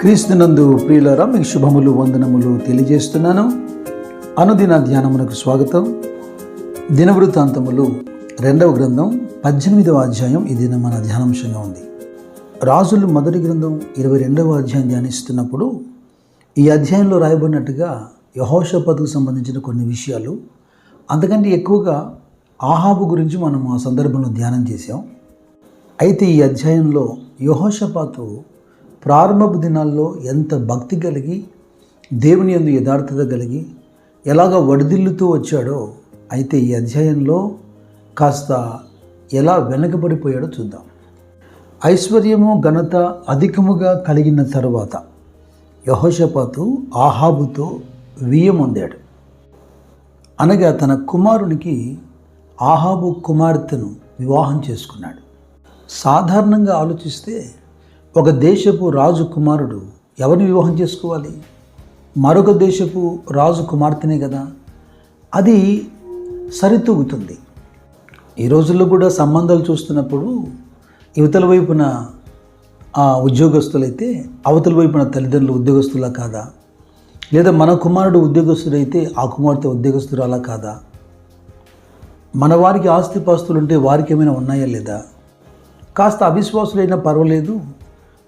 క్రీస్తునందు ప్రియులారా, మీకు శుభములు వందనములు తెలియజేస్తున్నాను. అనుదిన ధ్యానమునకు స్వాగతం. దినవృత్తాంతములు 2వ గ్రంథం 18వ అధ్యాయం ఈ దిన మన ధ్యానాంశంగా ఉంది. రాజులు మొదటి గ్రంథం 22వ అధ్యాయం ధ్యానిస్తున్నప్పుడు ఈ అధ్యాయంలో రాయబడినట్టుగా యెహోషాపాతుకు సంబంధించిన కొన్ని విషయాలు, అంతకంటే ఎక్కువగా ఆహాబు గురించి మనం ఆ సందర్భంలో ధ్యానం చేశాం. అయితే ఈ అధ్యాయంలో యెహోషాపాతు ప్రారంభపు దినాల్లో ఎంత భక్తి కలిగి, దేవుని యందు యథార్థత కలిగి ఎలాగ వడిదిల్లుతూ వచ్చాడో, అయితే ఈ అధ్యాయంలో కాస్త ఎలా వెనకబడిపోయాడో చూద్దాం. ఐశ్వర్యము ఘనత అధికముగా కలిగిన తరువాత యెహోషాపాతు ఆహాబుతో వియ్యమొందాడు. అనగా తన కుమారునికి ఆహాబు కుమార్తెను వివాహం చేసుకున్నాడు. సాధారణంగా ఆలోచిస్తే ఒక దేశపు రాజు కుమారుడు ఎవరిని వివాహం చేసుకోవాలి? మరొక దేశపు రాజు కుమార్తెనే కదా. అది సరితూగుతుంది. ఈ రోజుల్లో కూడా సంబంధాలు చూస్తున్నప్పుడు యువతల వైపున ఉద్యోగస్తులైతే అవతల వైపున తల్లిదండ్రులు ఉద్యోగస్తులా కాదా? లేదా మన కుమారుడు ఉద్యోగస్తుడైతే ఆ కుమార్తె ఉద్యోగస్తురాలా కాదా? మన వారికి ఆస్తిపాస్తులు ఉంటే వారికి ఏమైనా ఉన్నాయా లేదా? కాస్త అవిశ్వాసులైనా పర్వాలేదు,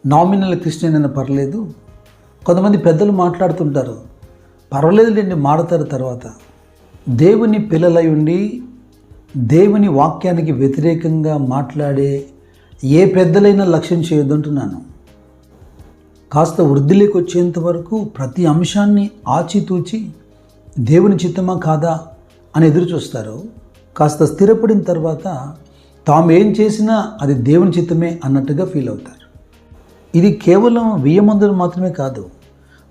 నామినల్ క్రిస్టియన్ అయినా పర్లేదు. కొంతమంది పెద్దలు మాట్లాడుతుంటారు, పర్వాలేదులేండి మాడతారు. తర్వాత దేవుని పిల్లలై ఉండి దేవుని వాక్యానికి వ్యతిరేకంగా మాట్లాడే ఏ పెద్దలైనా లక్ష్యం చేయొద్దంటున్నాను. కాస్త వృద్ధిలోకి వచ్చేంత వరకు ప్రతి అంశాన్ని ఆచితూచి దేవుని చిత్తమా కాదా అని ఎదురు చూస్తారు. కాస్త స్థిరపడిన తర్వాత తాము ఏం చేసినా అది దేవుని చిత్తమే అన్నట్టుగా ఫీల్ అవుతారు. ఇది కేవలం వియ్యమందులు మాత్రమే కాదు.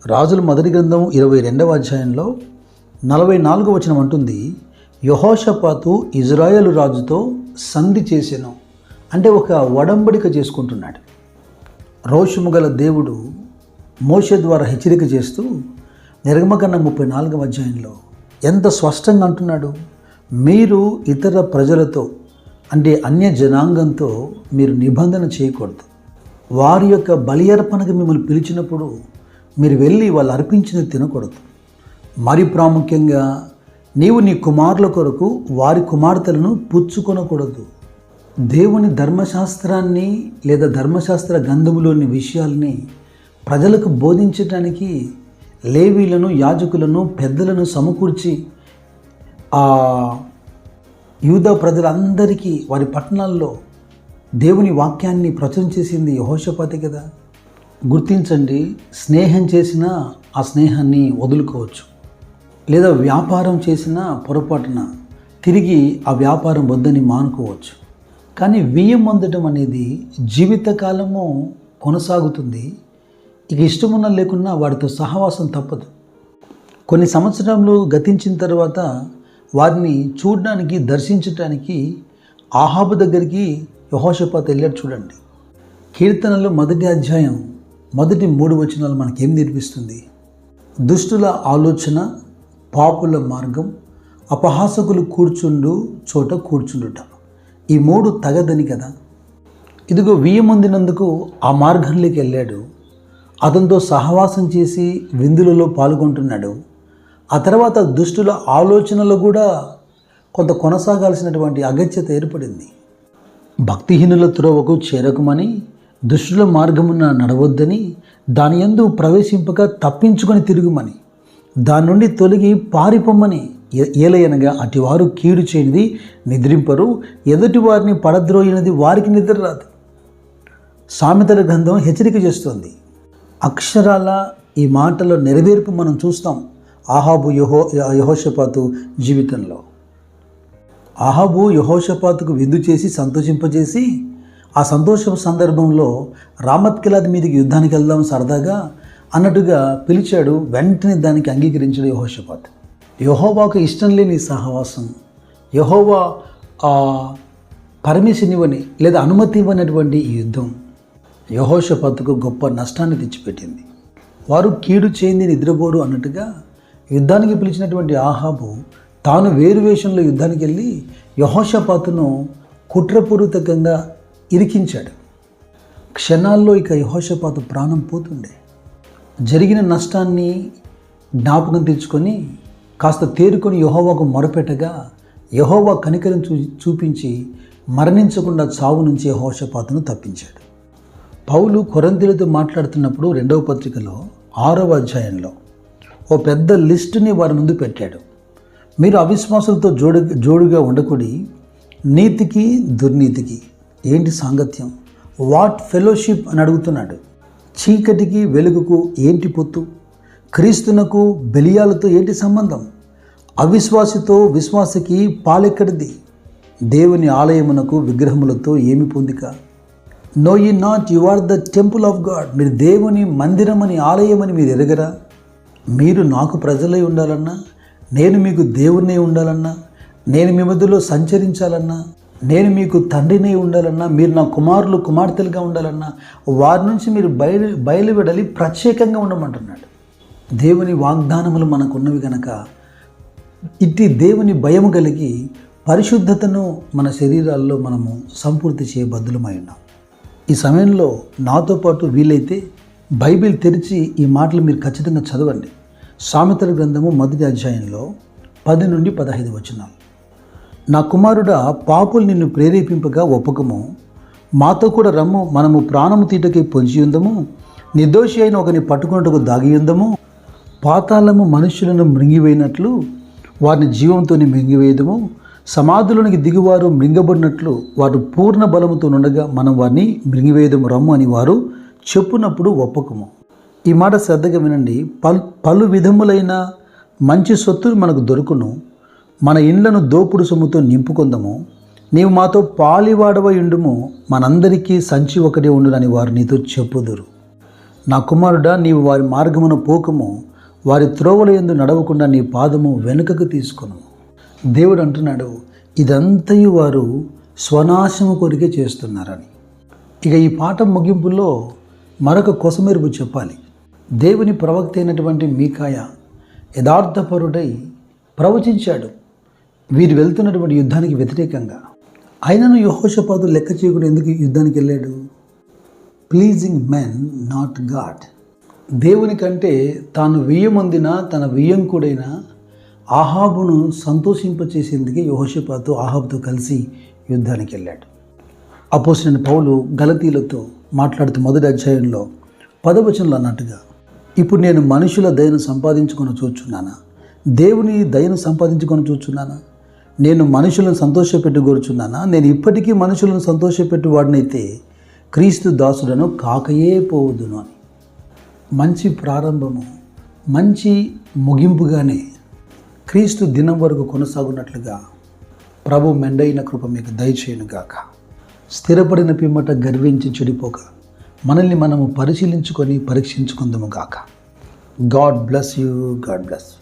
రాజుల మొదటి గ్రంథం 22వ అధ్యాయంలో 44వ వచనం అంటుంది, యెహోషాపాతు ఇజ్రాయేలు రాజుతో సంధి చేసెను. అంటే ఒక ఒడంబడిక చేసుకుంటున్నాడు. రోషము గల దేవుడు మోషే ద్వారా హెచ్చరిక చేస్తూ నిర్గమకాండం 34వ అధ్యాయంలో ఎంత స్పష్టంగా అంటున్నాడు, మీరు ఇతర ప్రజలతో అంటే అన్య జనాంగంతో మీరు నిబంధన చేయకూడదు. వారి యొక్క బలి అర్పణకు మిమ్మల్ని పిలిచినప్పుడు మీరు వెళ్ళి వాళ్ళు అర్పించినది తినకూడదు. మరి ప్రాముఖ్యంగా నీవు నీ కుమారుల కొరకు వారి కుమార్తెలను పుచ్చుకొనకూడదు. దేవుని ధర్మశాస్త్రాన్ని లేదా ధర్మశాస్త్ర గ్రంథములోని విషయాల్ని ప్రజలకు బోధించడానికి లేవీలను, యాజకులను, పెద్దలను సమకూర్చి యూదా ప్రజలందరికీ వారి పట్టణాల్లో దేవుని వాక్యాన్ని ప్రచురం చేసింది యెహోషాపాతే కదా. గుర్తించండి, స్నేహం చేసినా ఆ స్నేహాన్ని వదులుకోవచ్చు, లేదా వ్యాపారం చేసినా పొరపాటున తిరిగి ఆ వ్యాపారం వద్దని మానుకోవచ్చు. కానీ వియ్యం పొందడం అనేది జీవితకాలము కొనసాగుతుంది. ఇక ఇష్టమున్నా లేకున్నా వాడితో సహవాసం తప్పదు. కొన్ని సంవత్సరాలు గతించిన తర్వాత వారిని చూడడానికి, దర్శించడానికి ఆహాబు దగ్గరికి యెహోషాపాతు వెళ్ళాడు. చూడండి, కీర్తనలు 1వ అధ్యాయం మొదటి 3 వచనాలు మనకేం నేర్పిస్తుంది? దుష్టుల ఆలోచన, పాపుల మార్గం, అపహాసకులు కూర్చుండు చోట కూర్చుండుట, ఈ 3 తగదని కదా. ఇదిగో వియ్యమొందినందుకు ఆ మార్గంలోకి వెళ్ళాడు. అతనితో సహవాసం చేసి విందులలో పాల్గొంటున్నాడు. ఆ తర్వాత దుష్టుల ఆలోచనలు కూడా కొంత కొనసాగాల్సినటువంటి అగత్యత ఏర్పడింది. భక్తిహీనుల త్రోవకు చేరకమని, దుష్టుల మార్గమున నడవద్దని, దాని యందు ప్రవేశింపక తప్పించుకొని తిరుగుమని, దాని నుండి తొలగి పారిపోమ్మని, ఏలయనగా అటివారు కీడు చేయనిది నిద్రింపరు, ఎదుటి వారిని పడద్రోయినది వారికి నిద్ర రాదు. సామెతల గ్రంథం హెచ్చరిక చేస్తోంది. అక్షరాల ఈ మాటలో నెరవేర్పు మనం చూస్తాం ఆహాబు యెహోషాపాతు జీవితంలో. ఆహాబు యెహోషాపాతుకు విందు చేసి సంతోషింపజేసి, ఆ సంతోషం సందర్భంలో రామత్గిలాద్ మీదకి యుద్ధానికి వెళ్దాం సరదాగా అన్నట్టుగా పిలిచాడు. వెంటనే దానికి అంగీకరించాడు యెహోషాపాతు. యెహోవాకు ఇష్టం లేని సహవాసం, యెహోవా పర్మిషన్ ఇవ్వని లేదా అనుమతి ఇవ్వనటువంటి ఈ యుద్ధం యెహోషాపాతుకు గొప్ప నష్టాన్ని తెచ్చిపెట్టింది. వారు కీడు చేయింది నిద్రపోరు అన్నట్టుగా యుద్ధానికి పిలిచినటువంటి ఆహాబు తాను వేరు వేషంలో యుద్ధానికి వెళ్ళి యెహోషాపాతును కుట్రపూరితంగా ఇరికించాడు. క్షణాల్లో ఇక యెహోషాపాతు ప్రాణం పోతుండే. జరిగిన నష్టాన్ని జ్ఞాపకం తెచ్చుకొని కాస్త తేరుకొని యెహోవాకు మొరపెట్టగా యెహోవా కనికరం చూపించి మరణించకుండా చావు నుంచి యెహోషాపాతును తప్పించాడు. పౌలు కొరింథీయులతో మాట్లాడుతున్నప్పుడు 2వ పత్రికలో 6వ అధ్యాయంలో ఓ పెద్ద లిస్టుని వారి ముందు పెట్టాడు. మీరు అవిశ్వాసులతో జోడుగా ఉండకూడి నీతికి దుర్నీతికి ఏంటి సాంగత్యం, వాట్ ఫెలోషిప్ అని అడుగుతున్నాడు. చీకటికి వెలుగుకు ఏంటి పొత్తు, క్రీస్తునకు బెలియాలతో ఏంటి సంబంధం, అవిశ్వాసితో విశ్వాసకి పాలెక్కడిది, దేవుని ఆలయమునకు విగ్రహములతో ఏమి పొందిక. Know ye not you are the temple of God, మీరు దేవుని మందిరమని ఆలయమని మీరు ఎరగరా. మీరు నాకు ప్రజలై ఉండాలన్నా, నేను మీకు దేవుణ్ణి ఉండాలన్నా, నేను మీ మధ్యలో సంచరించాలన్నా, నేను మీకు తండ్రిని ఉండాలన్నా, మీరు నా కుమారులు కుమార్తెలుగా ఉండాలన్నా వారి నుంచి మీరు బయలువెడలి ప్రత్యేకంగా ఉండమంటున్నాడు. దేవుని వాగ్దానములు మనకున్నవి కనుక ఇట్టి దేవుని భయము కలిగి పరిశుద్ధతను మన శరీరాల్లో మనము సంపూర్తి చేయబద్దులమై ఉన్నాం. ఈ సమయంలో నాతో పాటు వీలైతే బైబిల్ తెరిచి ఈ మాటలు మీరు ఖచ్చితంగా చదవండి. సామెతల గ్రంథము 1వ అధ్యాయంలో 10 నుండి 15 వచనాలు. నా కుమారుడా, పాపులు నిన్ను ప్రేరేపింపగా ఒప్పకము, మాతో కూడా రమ్ము, మనము ప్రాణము తీటకి పొంచియుందము, నిర్దోషి అయిన ఒకని పట్టుకున్నట్టుకు దాగియుందము, పాతాళము మనుష్యులను మృంగివేయినట్లు వారిని జీవంతో మృంగివేయదము, సమాధులోనికి దిగువారు మృంగబడినట్లు వారు పూర్ణ బలముతో ఉండగా మనం వారిని మృంగివేయదము రమ్ము అని వారు చెప్పునప్పుడు ఒప్పకము. ఈ మాట శ్రద్ధగా వినండి. పలు విధములైన మంచి సొత్తులు మనకు దొరుకును, మన ఇండ్లను దోపుడు సొమ్ముతో నింపుకొందము, నీవు మాతో పాలివాడవై ఉండుము, మనందరికీ సంచి ఒకటే ఉండునని వారు నీతో చెప్పుదురు. నా కుమారుడా, నీవు వారి మార్గమున పోకము, వారి త్రోవల యందు నడవకుండా నీ పాదము వెనుకకు తీసుకొను. దేవుడు అంటున్నాడు, ఇదంతయు వారు స్వనాశము కొరికే చేస్తున్నారని. ఇక ఈ పాఠం ముగింపులో మరొక కొసమెరుపు చెప్పాలి. దేవుని ప్రవక్త అయినటువంటి మీకాయా యథార్థపరుడై ప్రవచించాడు వీరు వెళ్తున్నటువంటి యుద్ధానికి వ్యతిరేకంగా. అయినను యెహోషాపాతు లెక్క చేయకుండా ఎందుకు యుద్ధానికి వెళ్ళాడు? Pleasing men not God. దేవుని కంటే తాను వియ్యమొందిన తన వియ్యంకుడైన ఆహాబును సంతోషింపచేసేందుకే యెహోషాపాతు ఆహాబుతో కలిసి యుద్ధానికి వెళ్ళాడు. అపోస్తలుడైన పౌలు గలతీయులతో మాట్లాడుతూ 1వ అధ్యాయంలో 10వ వచనంలో అన్నట్టుగా, ఇప్పుడు నేను మనుషుల దయను సంపాదించుకొని చూచున్నానా, దేవుని దయను సంపాదించుకొని చూచున్నానా, నేను మనుషులను సంతోషపెట్టి కోరుచున్నానా, నేను ఇప్పటికీ మనుషులను సంతోషపెట్టి వాడినైతే క్రీస్తు దాసుడను కాకయే పోవుదును అని. మంచి ప్రారంభము మంచి ముగింపుగానే క్రీస్తు దినం వరకు కొనసాగున్నట్లుగా ప్రభు మెండైన కృప మీకు దయచేయునుగాక. స్థిరపడిన పిమ్మట గర్వించి చెడిపోక మనల్ని మనము పరిశీలించుకొని పరీక్షించుకుందాము గాక. God bless you. God bless you.